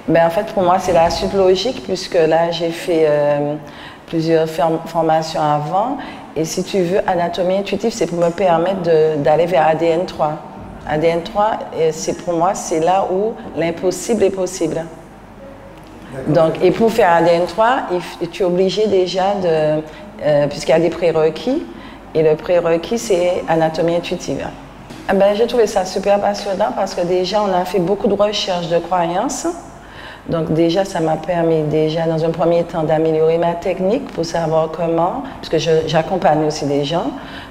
Ben, en fait, pour moi, c'est la suite logique, puisque là, j'ai fait plusieurs formations avant. Et si tu veux, anatomie intuitive, c'est pour me permettre d'aller vers ADN3. ADN3, pour moi, c'est là où l'impossible est possible. Donc, et pour faire ADN3, tu es obligé déjà puisqu'il y a des prérequis, et le prérequis, c'est anatomie intuitive. Ben, j'ai trouvé ça super passionnant parce que déjà, on a fait beaucoup de recherches de croyances. Donc déjà, ça m'a permis déjà, dans un premier temps, d'améliorer ma technique pour savoir comment, parce que j'accompagne aussi des gens,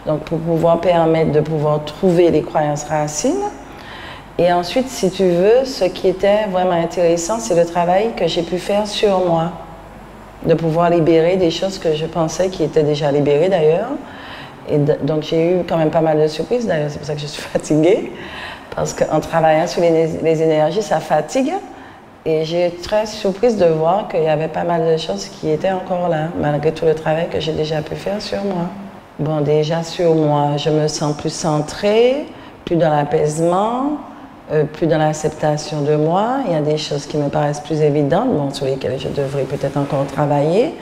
donc pour pouvoir permettre de pouvoir trouver les croyances racines. Et ensuite, si tu veux, ce qui était vraiment intéressant, c'est le travail que j'ai pu faire sur moi, de pouvoir libérer des choses que je pensais qui étaient déjà libérées d'ailleurs. Et donc j'ai eu quand même pas mal de surprises, d'ailleurs c'est pour ça que je suis fatiguée, parce qu'en travaillant sur les énergies, ça fatigue. Et j'ai été très surprise de voir qu'il y avait pas mal de choses qui étaient encore là, malgré tout le travail que j'ai déjà pu faire sur moi. Bon, déjà sur moi, je me sens plus centrée, plus dans l'apaisement, plus dans l'acceptation de moi. Il y a des choses qui me paraissent plus évidentes, bon, sur lesquelles je devrais peut-être encore travailler,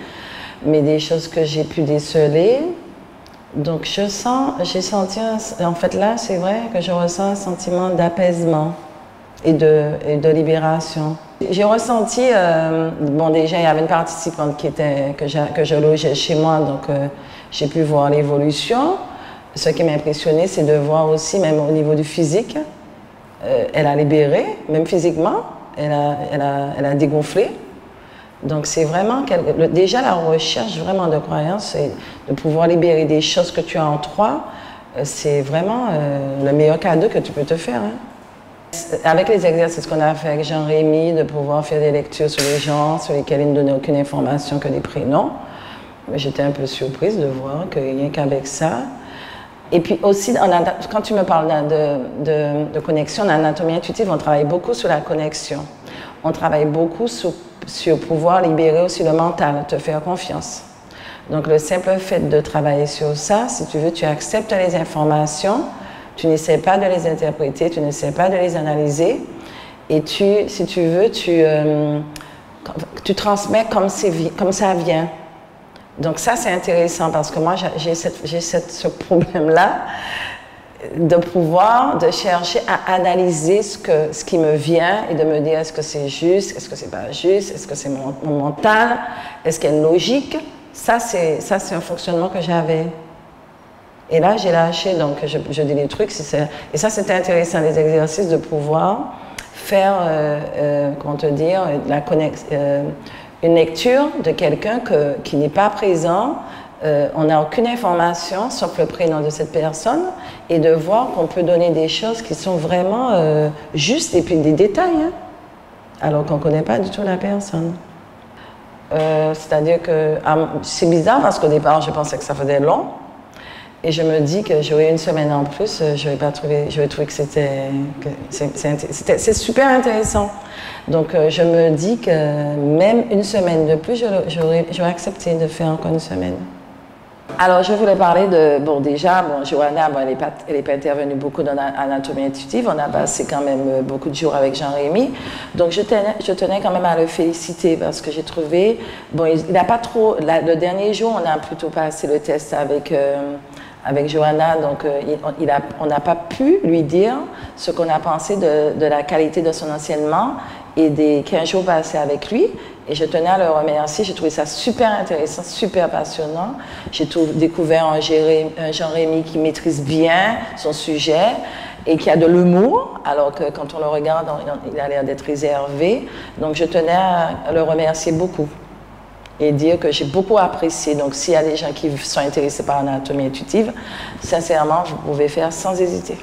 mais des choses que j'ai pu déceler. Donc j'ai senti, en fait là, c'est vrai que je ressens un sentiment d'apaisement et de libération. J'ai ressenti, bon déjà il y avait une participante que je logeais chez moi, donc j'ai pu voir l'évolution. Ce qui m'a impressionné, c'est de voir aussi, même au niveau du physique, elle a libéré, même physiquement, elle a dégonflé. Donc c'est vraiment, déjà la recherche vraiment de croyances, et de pouvoir libérer des choses que tu as en toi, c'est vraiment le meilleur cadeau que tu peux te faire. Hein. Avec les exercices qu'on a fait avec Jean-Rémy, de pouvoir faire des lectures sur les gens, sur lesquels il ne donnait aucune information que des prénoms, j'étais un peu surprise de voir que rien qu'avec ça. Et puis aussi, quand tu me parles de connexion, en anatomie intuitive, on travaille beaucoup sur la connexion. On travaille beaucoup sur pouvoir libérer aussi le mental, te faire confiance. Donc le simple fait de travailler sur ça, si tu veux, tu acceptes les informations, tu n'essaies pas de les interpréter, tu n'essaies pas de les analyser, et si tu veux, tu transmets comme ça vient. Donc ça, c'est intéressant parce que moi, j'ai ce problème-là de chercher à analyser ce qui me vient et de me dire est-ce que c'est juste, est-ce que c'est pas juste, est-ce que c'est mon mental, est-ce qu'il y a une logique. Ça, c'est un fonctionnement que j'avais. Et là, j'ai lâché, donc je dis les trucs. Et ça, c'était intéressant, les exercices, de pouvoir faire, comment te dire, une lecture de quelqu'un qui n'est pas présent. On n'a aucune information sauf le prénom de cette personne, et de voir qu'on peut donner des choses qui sont vraiment justes, et puis des détails, hein, alors qu'on ne connaît pas du tout la personne. C'est-à-dire que c'est bizarre parce qu'au départ, je pensais que ça faisait long. Et je me dis que j'aurais une semaine en plus, j'aurais trouvé que c'est super intéressant. Donc je me dis que même une semaine de plus, j'aurais accepté de faire encore une semaine. Alors je voulais parler déjà, Johanna, elle n'est pas intervenue beaucoup dans l'anatomie intuitive, on a passé quand même beaucoup de jours avec Jean-Rémy. Donc je tenais quand même à le féliciter parce que j'ai trouvé, il n'a pas trop, le dernier jour, on a plutôt passé le test avec Johanna, donc on n'a pas pu lui dire ce qu'on a pensé de la qualité de son enseignement et des 15 jours passés avec lui. Et je tenais à le remercier, j'ai trouvé ça super intéressant, super passionnant. J'ai découvert un Jean-Rémy qui maîtrise bien son sujet et qui a de l'humour, alors que quand on le regarde, il a l'air d'être réservé. Donc je tenais à le remercier beaucoup et dire que j'ai beaucoup apprécié. Donc s'il y a des gens qui sont intéressés par l'anatomie intuitive, sincèrement, vous pouvez faire sans hésiter.